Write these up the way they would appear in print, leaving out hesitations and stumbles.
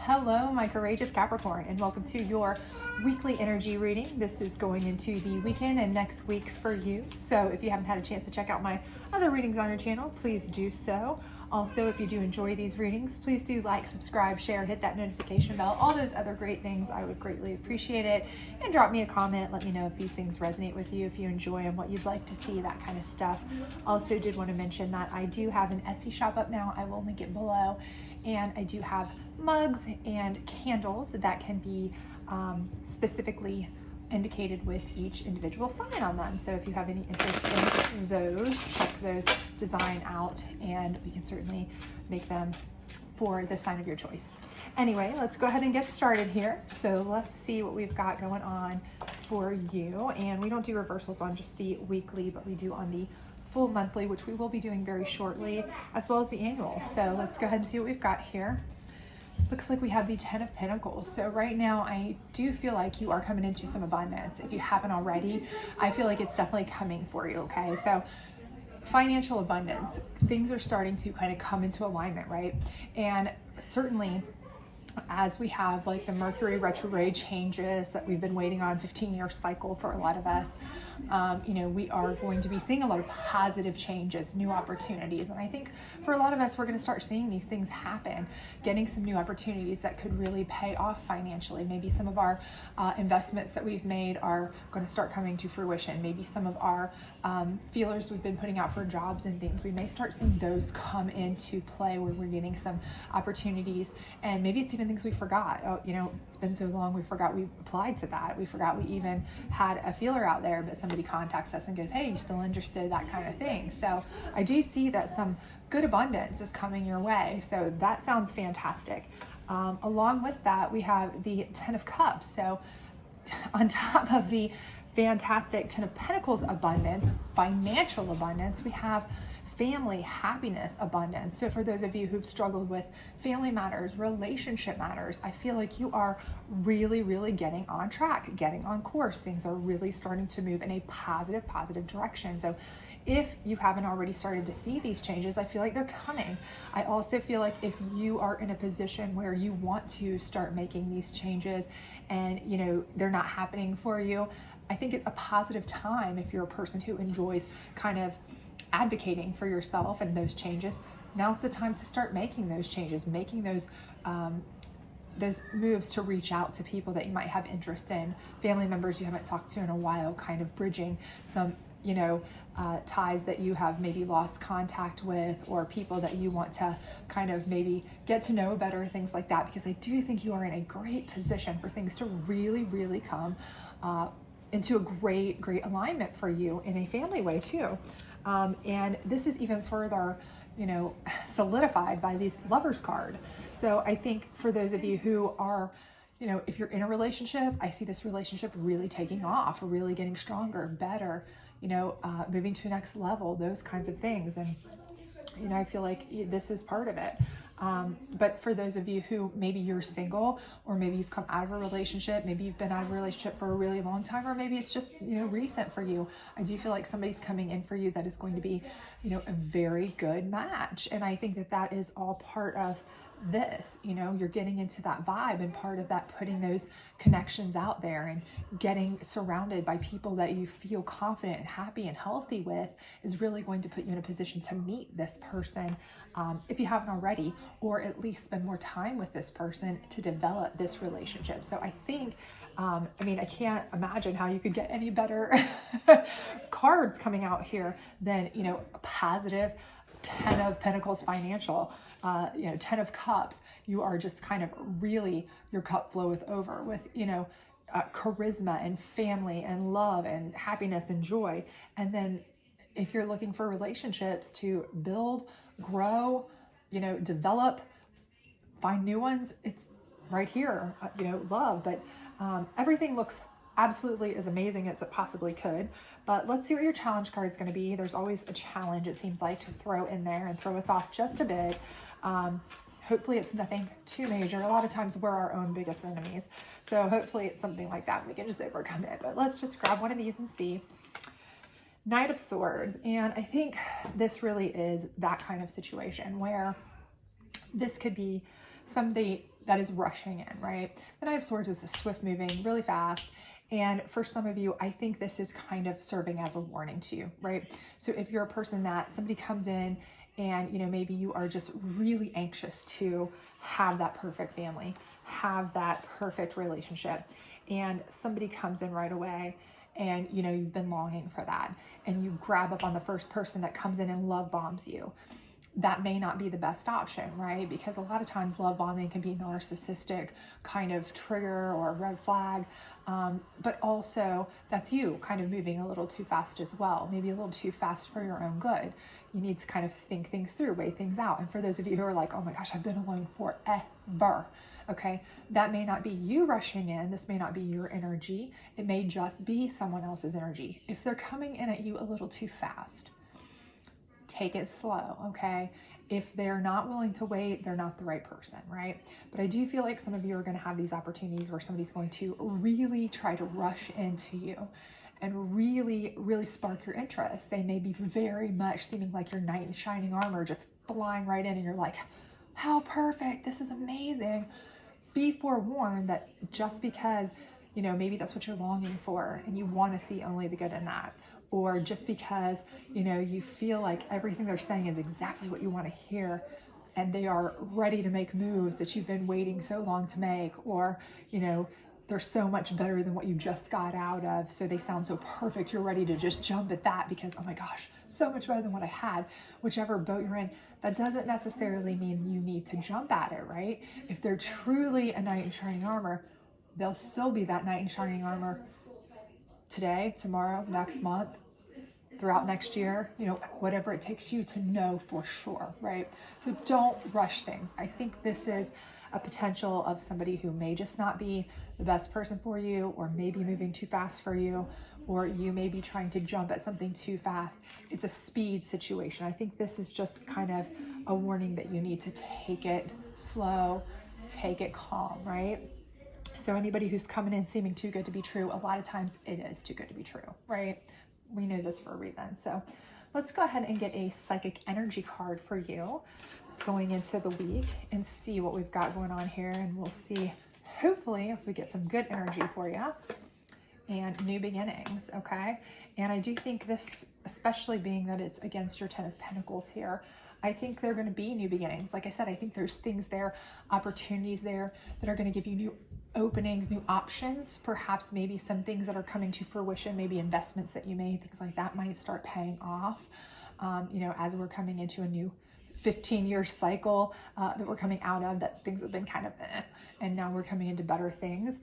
Hello, my courageous Capricorn, and welcome to your weekly energy reading. This is going into the weekend and next week for you. So if you haven't had a chance to check out my other readings on your channel, please do so. Also, if you do enjoy these readings, please do like, subscribe, share, hit that notification bell, all those other great things. I would greatly appreciate it. And drop me a comment. Let me know if these things resonate with you, if you enjoy them, what you'd like to see, that kind of stuff. Also did want to mention that I do have an Etsy shop up now. I will link it below. And I do have mugs and candles that can be specifically indicated with each individual sign on them. So if you have any interest in those, check those design out and we can certainly make them for the sign of your choice. Anyway, let's go ahead and get started here. So let's see what we've got going on for you. And we don't do reversals on just the weekly, but we do on the full monthly, which we will be doing very shortly, as well as the annual. So let's go ahead and see what we've got here. Looks like we have the 10 of Pentacles. So right now I do feel like you are coming into some abundance. If you haven't already, I feel like it's definitely coming for you, okay? So financial abundance, things are starting to kind of come into alignment, right? And certainly as we have like the Mercury retrograde changes that we've been waiting on, 15-year cycle for a lot of us, we are going to be seeing a lot of positive changes, new opportunities. And I think for a lot of us, we're going to start seeing these things happen, getting some new opportunities that could really pay off financially. Maybe some of our investments that we've made are going to start coming to fruition. Maybe some of our feelers we've been putting out for jobs and things, we may start seeing those come into play where we're getting some opportunities. And maybe it's even things we forgot. Oh, it's been so long, we forgot we applied to that. We forgot we even had a feeler out there, but somebody contacts us and goes, hey, you still interested, that kind of thing. So I do see that some good abundance is coming your way. So that sounds fantastic. Along with that, we have the 10 of Cups. So on top of the fantastic 10 of Pentacles abundance, financial abundance, we have family, happiness, abundance. So for those of you who've struggled with family matters, relationship matters, I feel like you are really, really getting on track, getting on course. Things are really starting to move in a positive direction. So if you haven't already started to see these changes, I feel like they're coming. I also feel like if you are in a position where you want to start making these changes and they're not happening for you, I think it's a positive time if you're a person who enjoys kind of advocating for yourself and those changes. Now's the time to start making those changes, making those moves to reach out to people that you might have interest in, family members you haven't talked to in a while, kind of bridging some ties that you have maybe lost contact with, or people that you want to kind of maybe get to know better, things like that, because I do think you are in a great position for things to really, really come into a great alignment for you in a family way too. And this is even further, solidified by this Lovers card. So I think for those of you who are, if you're in a relationship, I see this relationship really taking off, really getting stronger, better, moving to the next level, those kinds of things. And, I feel like this is part of it. But for those of you who maybe you're single, or maybe you've come out of a relationship, maybe you've been out of a relationship for a really long time, or maybe it's just, recent for you, I do feel like somebody's coming in for you that is going to be, a very good match. And I think that that is all part of this, you're getting into that vibe, and part of that putting those connections out there and getting surrounded by people that you feel confident and happy and healthy with is really going to put you in a position to meet this person, if you haven't already, or at least spend more time with this person to develop this relationship. So I think I can't imagine how you could get any better cards coming out here than, a positive 10 of Pentacles financial, 10 of Cups. You are just kind of really, your cup floweth over with, charisma and family and love and happiness and joy. And then if you're looking for relationships to build, grow, develop, find new ones, it's right here, love. But everything looks absolutely as amazing as it possibly could. But let's see what your challenge card is going to be. There's always a challenge, it seems like, to throw in there and throw us off just a bit. Hopefully it's nothing too major. A lot of times we're our own biggest enemies. So hopefully it's something like that. We can just overcome it. But let's just grab one of these and see. Knight of Swords. And I think this really is that kind of situation where this could be somebody that is rushing in, right? The Knight of Swords is a swift moving, really fast. And for some of you, I think this is kind of serving as a warning to you, right? So if you're a person that somebody comes in and, you know, maybe you are just really anxious to have that perfect family, have that perfect relationship, and somebody comes in right away and, you know, you've been longing for that, and you grab up on the first person that comes in and love bombs you. That may not be the best option, right? Because a lot of times love bombing can be narcissistic kind of trigger or a red flag. But also that's you kind of moving a little too fast as well, maybe a little too fast for your own good. You need to kind of think things through, weigh things out. And for those of you who are like, oh my gosh, I've been alone forever. Okay, that may not be you rushing in. This may not be your energy. It may just be someone else's energy. If they're coming in at you a little too fast, take it slow, okay? If they're not willing to wait, they're not the right person, right? But I do feel like some of you are going to have these opportunities where somebody's going to really try to rush into you and really, really spark your interest. They may be very much seeming like your knight in shining armor, just flying right in, and you're like, how perfect, this is amazing. Be forewarned that just because, you know, maybe that's what you're longing for and you want to see only the good in that, or just because, you know, you feel like everything they're saying is exactly what you want to hear and they are ready to make moves that you've been waiting so long to make, or, you know, they're so much better than what you just got out of, so they sound so perfect, you're ready to just jump at that because, oh my gosh, so much better than what I had. Whichever boat you're in, that doesn't necessarily mean you need to jump at it, right? If they're truly a knight in shining armor, they'll still be that knight in shining armor today, tomorrow, next month, throughout next year, you know, whatever it takes you to know for sure, right? So don't rush things. I think this is a potential of somebody who may just not be the best person for you, or maybe moving too fast for you, or you may be trying to jump at something too fast. It's a speed situation. I think this is just kind of a warning that you need to take it slow, take it calm, right? So anybody who's coming in seeming too good to be true, a lot of times it is too good to be true, right? We know this for a reason. So let's go ahead and get a psychic energy card for you going into the week and see what we've got going on here. And we'll see, hopefully, if we get some good energy for you and new beginnings, okay? And I do think this, especially being that it's against your 10 of Pentacles here, I think they're going to be new beginnings. Like I said, I think there's things there, opportunities there that are going to give you new openings, new options, perhaps maybe some things that are coming to fruition, maybe investments that you made, things like that might start paying off, you know, as we're coming into a new 15-year cycle that we're coming out of, that things have been kind of and now we're coming into better things.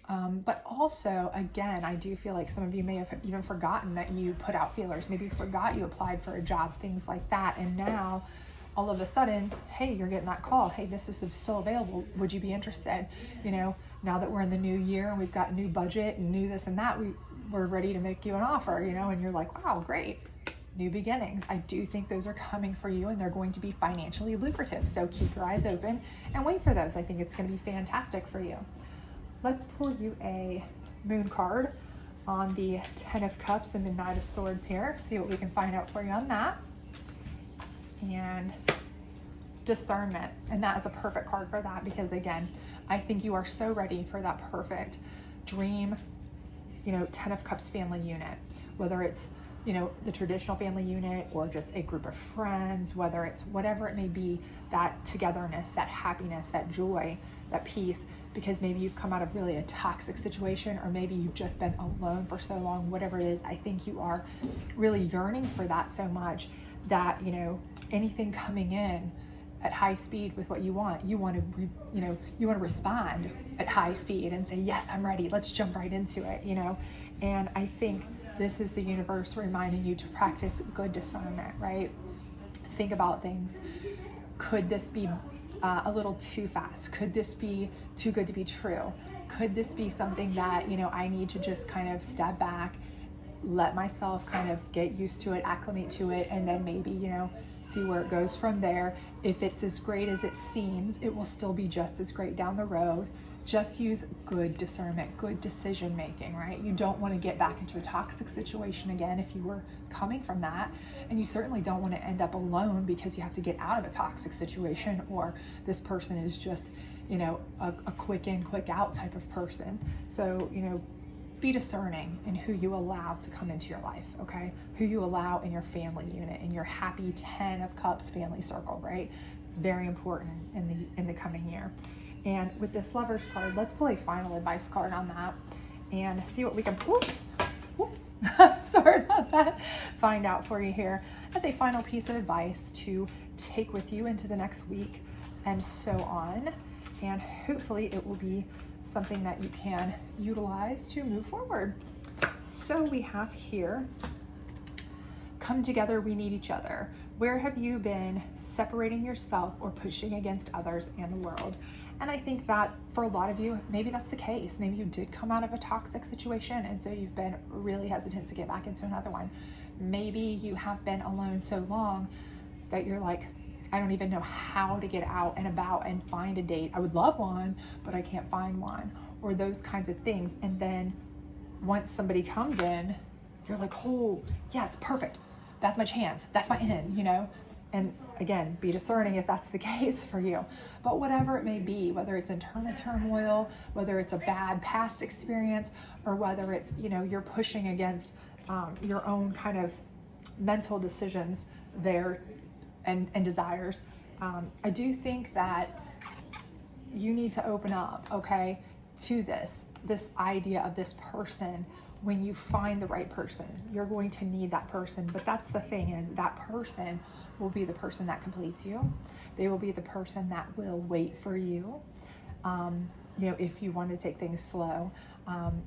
But also, again, I do feel like some of you may have even forgotten that you put out feelers. Maybe you forgot you applied for a job, things like that. And now all of a sudden, hey, you're getting that call. Hey, this is still available. Would you be interested? You know, now that we're in the new year and we've got new budget and new this and that, we're ready to make you an offer, you know, and you're like, wow, great. New beginnings. I do think those are coming for you, and they're going to be financially lucrative. So keep your eyes open and wait for those. I think it's going to be fantastic for you. Let's pull you a moon card on the 10 of Cups and the Knight of Swords here. See what we can find out for you on that. And discernment. And that is a perfect card for that, because again, I think you are so ready for that perfect dream, you know, 10 of Cups family unit, whether it's, you know, the traditional family unit or just a group of friends, whether it's whatever it may be, that togetherness, that happiness, that joy, that peace, because maybe you've come out of really a toxic situation, or maybe you've just been alone for so long, whatever it is. I think you are really yearning for that so much that, you know, anything coming in at high speed with what you want to respond at high speed and say, yes, I'm ready. Let's jump right into it, you know? And I think this is the universe reminding you to practice good discernment, right? Think about things. Could this be a little too fast? Could this be too good to be true? Could this be something that, you know, I need to just kind of step back, let myself kind of get used to it, acclimate to it, and then maybe, you know, see where it goes from there. If it's as great as it seems, it will still be just as great down the road. just use good discernment, good decision making, right? You don't want to get back into a toxic situation again if you were coming from that. And you certainly don't want to end up alone because you have to get out of a toxic situation, or this person is just, you know, a quick in, quick out type of person. So, you know, be discerning in who you allow to come into your life, okay? Who you allow in your family unit, in your happy 10 of Cups family circle, right? It's very important in the coming year. And with this Lovers card, let's pull a final advice card on that and see what we can, sorry about that, find out for you here as a final piece of advice to take with you into the next week and so on. And hopefully it will be something that you can utilize to move forward. So we have here, come together, we need each other. Where have you been separating yourself or pushing against others and the world? And I think that for a lot of you, maybe that's the case. Maybe you did come out of a toxic situation and so you've been really hesitant to get back into another one. Maybe you have been alone so long that you're like, I don't even know how to get out and about and find a date. I would love one, but I can't find one, or those kinds of things. And then once somebody comes in, you're like, oh, yes, perfect. That's my chance. That's my in, you know? And again, be discerning if that's the case for you. But whatever it may be, whether it's internal turmoil, whether it's a bad past experience, or whether it's, you know, you're pushing against your own kind of mental decisions there and desires, I do think that you need to open up, okay, to this idea of this person. When you find the right person, you're going to need that person. But that's the thing, is that person will be the person that completes you. They will be the person that will wait for you. You know, if you want to take things slow,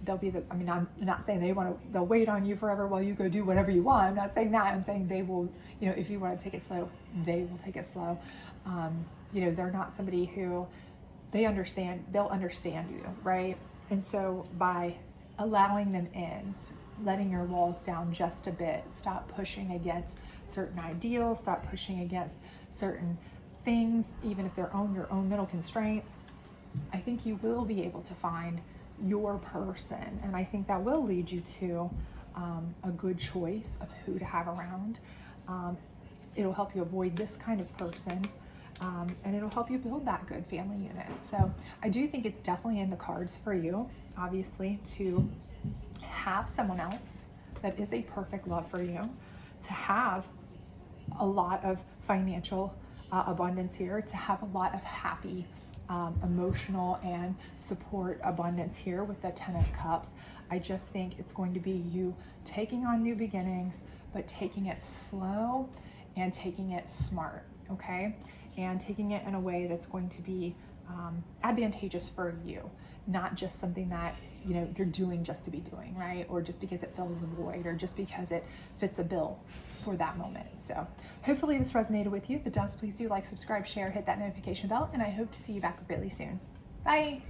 they'll be I mean, I'm not saying they'll wait on you forever while you go do whatever you want. I'm not saying that. I'm saying they will, you know, if you want to take it slow, they will take it slow. You know, they're not somebody who they'll understand you, right? And so by allowing them in, letting your walls down just a bit, stop pushing against certain ideals, stop pushing against certain things, even if they're your own mental constraints, I think you will be able to find your person. And I think that will lead you to a good choice of who to have around. It'll help you avoid this kind of person. And it'll help you build that good family unit. So I do think it's definitely in the cards for you, obviously, to have someone else that is a perfect love for you, to have a lot of financial abundance here, to have a lot of happy emotional and support abundance here with the 10 of Cups. I just think it's going to be you taking on new beginnings, but taking it slow and taking it smart, okay? And taking it in a way that's going to be advantageous for you, not just something that, you know, you're doing just to be doing, right? Or just because it fills a void, or just because it fits a bill for that moment. So hopefully this resonated with you. If it does, please do like, subscribe, share, hit that notification bell, and I hope to see you back really soon. Bye.